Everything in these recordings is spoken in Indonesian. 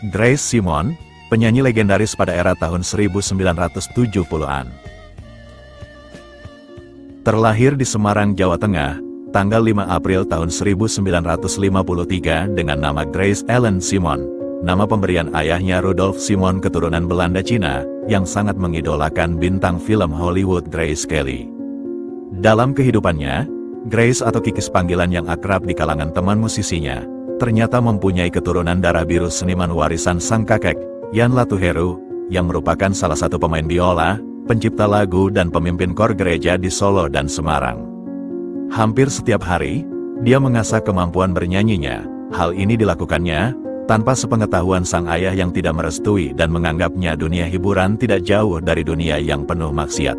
Grace Simone, penyanyi legendaris pada era tahun 1970-an. Terlahir di Semarang, Jawa Tengah, tanggal 5 April tahun 1953 dengan nama Grace Ellen Simone. Nama pemberian ayahnya Rudolf Simon keturunan Belanda Cina, yang sangat mengidolakan bintang film Hollywood Grace Kelly. Dalam kehidupannya, Grace atau Kikis panggilan yang akrab di kalangan teman musisinya, ternyata mempunyai keturunan darah biru seniman warisan sang kakek, Jan Latuheru, yang merupakan salah satu pemain biola, pencipta lagu dan pemimpin kor gereja di Solo dan Semarang. Hampir setiap hari, dia mengasah kemampuan bernyanyinya. Hal ini dilakukannya tanpa sepengetahuan sang ayah yang tidak merestui dan menganggapnya dunia hiburan tidak jauh dari dunia yang penuh maksiat.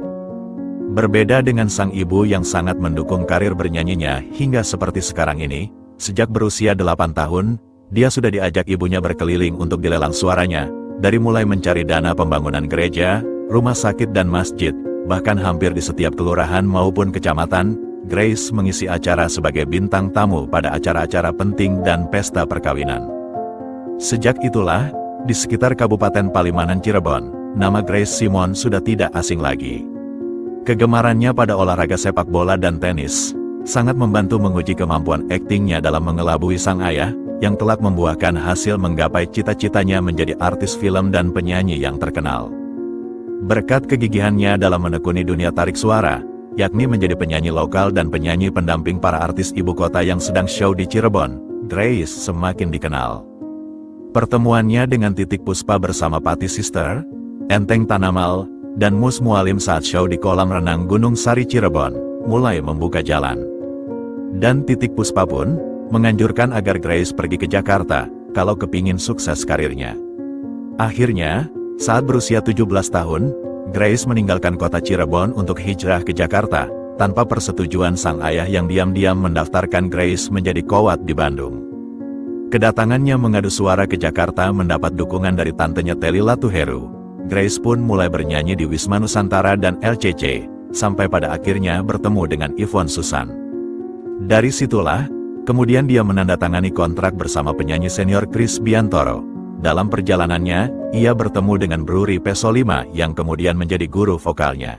Berbeda dengan sang ibu yang sangat mendukung karir bernyanyinya hingga seperti sekarang ini, sejak berusia 8 tahun, dia sudah diajak ibunya berkeliling untuk dilelang suaranya, dari mulai mencari dana pembangunan gereja, rumah sakit dan masjid, bahkan hampir di setiap kelurahan maupun kecamatan, Grace mengisi acara sebagai bintang tamu pada acara-acara penting dan pesta perkawinan. Sejak itulah, di sekitar Kabupaten Palimanan Cirebon, nama Grace Simone sudah tidak asing lagi. Kegemarannya pada olahraga sepak bola dan tenis, sangat membantu menguji kemampuan aktingnya dalam mengelabui sang ayah, yang kelak membuahkan hasil menggapai cita-citanya menjadi artis film dan penyanyi yang terkenal. Berkat kegigihannya dalam menekuni dunia tarik suara, yakni menjadi penyanyi lokal dan penyanyi pendamping para artis ibu kota yang sedang show di Cirebon, Grace semakin dikenal. Pertemuannya dengan Titik Puspa bersama Pati Sister, Enteng Tanamal, dan Mus Mualim saat show di kolam renang Gunung Sari Cirebon, mulai membuka jalan. Dan Titik Puspa pun menganjurkan agar Grace pergi ke Jakarta, kalau kepingin sukses karirnya. Akhirnya, saat berusia 17 tahun, Grace meninggalkan kota Cirebon untuk hijrah ke Jakarta, tanpa persetujuan sang ayah yang diam-diam mendaftarkan Grace menjadi kowat di Bandung. Kedatangannya mengadu suara ke Jakarta mendapat dukungan dari tantenya Telly Latuheru. Grace pun mulai bernyanyi di Wisma Nusantara dan LCC, sampai pada akhirnya bertemu dengan Yvonne Susan. Dari situlah, kemudian dia menandatangani kontrak bersama penyanyi senior Chris Biantoro. Dalam perjalanannya, ia bertemu dengan Bruri Pesolima yang kemudian menjadi guru vokalnya.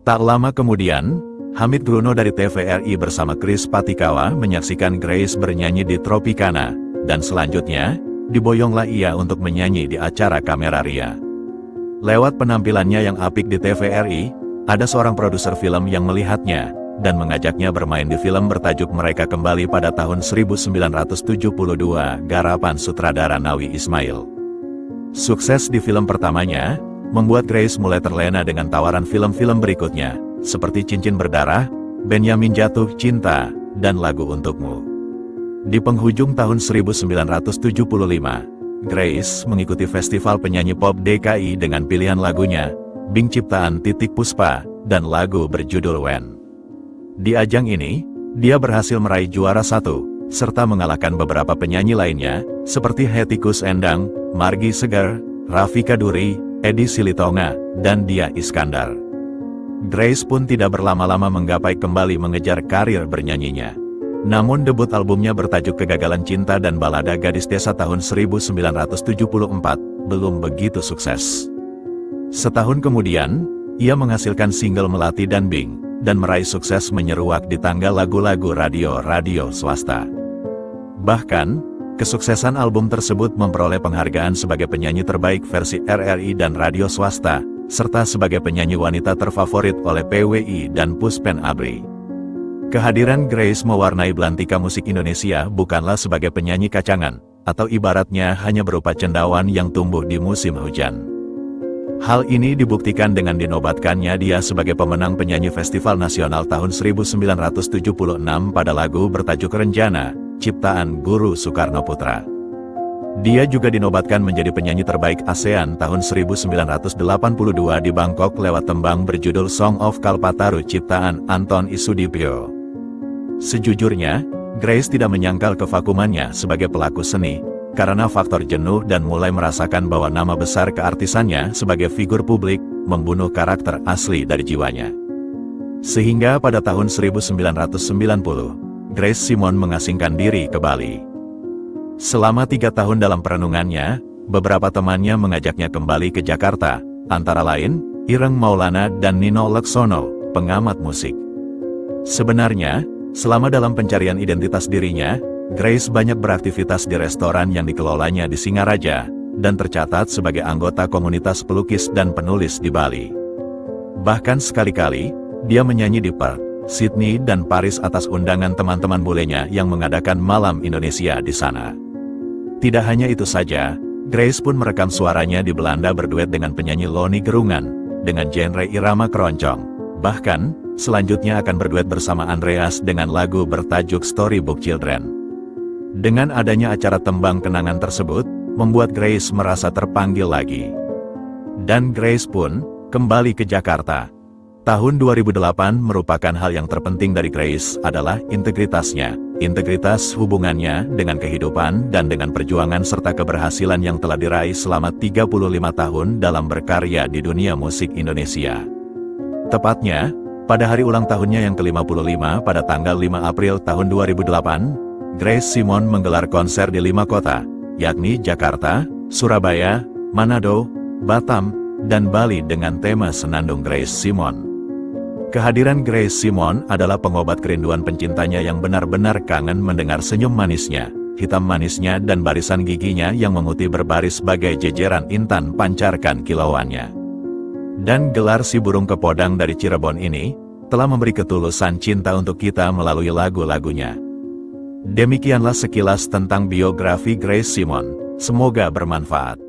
Tak lama kemudian, Hamid Bruno dari TVRI bersama Chris Patikawa menyaksikan Grace bernyanyi di Tropicana, dan selanjutnya, diboyonglah ia untuk menyanyi di acara Kamera Ria. Lewat penampilannya yang apik di TVRI, ada seorang produser film yang melihatnya, dan mengajaknya bermain di film bertajuk Mereka Kembali pada tahun 1972, garapan sutradara Nawi Ismail. Sukses di film pertamanya, membuat Grace mulai terlena dengan tawaran film-film berikutnya, seperti Cincin Berdarah, Benyamin Jatuh Cinta, dan Lagu Untukmu. Di penghujung tahun 1975, Grace mengikuti Festival Penyanyi Pop DKI dengan pilihan lagunya, Bing ciptaan Titik Puspa, dan lagu berjudul When. Di ajang ini, dia berhasil meraih juara 1, serta mengalahkan beberapa penyanyi lainnya, seperti Hetty Koes Endang, Margi Seger, Rafika Duri, Edi Silitonga, dan Dia Iskandar. Grace pun tidak berlama-lama menggapai kembali mengejar karir bernyanyinya. Namun debut albumnya bertajuk Kegagalan Cinta dan Balada Gadis Desa tahun 1974, belum begitu sukses. Setahun kemudian, ia menghasilkan single Melati dan Bing, dan meraih sukses menyeruak di tangga lagu-lagu radio swasta. Bahkan, kesuksesan album tersebut memperoleh penghargaan sebagai penyanyi terbaik versi RRI dan radio swasta, serta sebagai penyanyi wanita terfavorit oleh PWI dan Puspen Abri. Kehadiran Grace mewarnai belantika musik Indonesia bukanlah sebagai penyanyi kacangan, atau ibaratnya hanya berupa cendawan yang tumbuh di musim hujan. Hal ini dibuktikan dengan dinobatkannya dia sebagai pemenang penyanyi Festival Nasional tahun 1976 pada lagu bertajuk Renjana, ciptaan Guru Soekarno Putra. Dia juga dinobatkan menjadi penyanyi terbaik ASEAN tahun 1982 di Bangkok lewat tembang berjudul Song of Kalpataru ciptaan Anton Isudipyo. Sejujurnya, Grace tidak menyangkal kevakumannya sebagai pelaku seni, karena faktor jenuh dan mulai merasakan bahwa nama besar keartisannya sebagai figur publik membunuh karakter asli dari jiwanya. Sehingga pada tahun 1990, Grace Simone mengasingkan diri ke Bali. Selama 3 tahun dalam perenungannya, beberapa temannya mengajaknya kembali ke Jakarta, antara lain, Ireng Maulana dan Nino Laksono, pengamat musik. Sebenarnya, selama dalam pencarian identitas dirinya, Grace banyak beraktivitas di restoran yang dikelolanya di Singaraja, dan tercatat sebagai anggota komunitas pelukis dan penulis di Bali. Bahkan sekali-kali, dia menyanyi di Perth, Sydney dan Paris atas undangan teman-teman bulenya yang mengadakan Malam Indonesia di sana. Tidak hanya itu saja, Grace pun merekam suaranya di Belanda berduet dengan penyanyi Loni Gerungan, dengan genre irama keroncong. Bahkan, selanjutnya akan berduet bersama Andreas dengan lagu bertajuk Storybook Children. Dengan adanya acara tembang kenangan tersebut, membuat Grace merasa terpanggil lagi. Dan Grace pun kembali ke Jakarta. Tahun 2008 merupakan hal yang terpenting dari Grace adalah integritasnya, integritas hubungannya dengan kehidupan dan dengan perjuangan serta keberhasilan yang telah diraih selama 35 tahun dalam berkarya di dunia musik Indonesia. Tepatnya, pada hari ulang tahunnya yang ke-55 pada tanggal 5 April tahun 2008, Grace Simon menggelar konser di 5 kota, yakni Jakarta, Surabaya, Manado, Batam, dan Bali dengan tema Senandung Grace Simon. Kehadiran Grace Simon adalah pengobat kerinduan pencintanya yang benar-benar kangen mendengar senyum manisnya, hitam manisnya dan barisan giginya yang memutih berbaris bagai jejeran intan pancarkan kilauannya. Dan gelar si burung kepodang dari Cirebon ini, telah memberi ketulusan cinta untuk kita melalui lagu-lagunya. Demikianlah sekilas tentang biografi Grace Simon, semoga bermanfaat.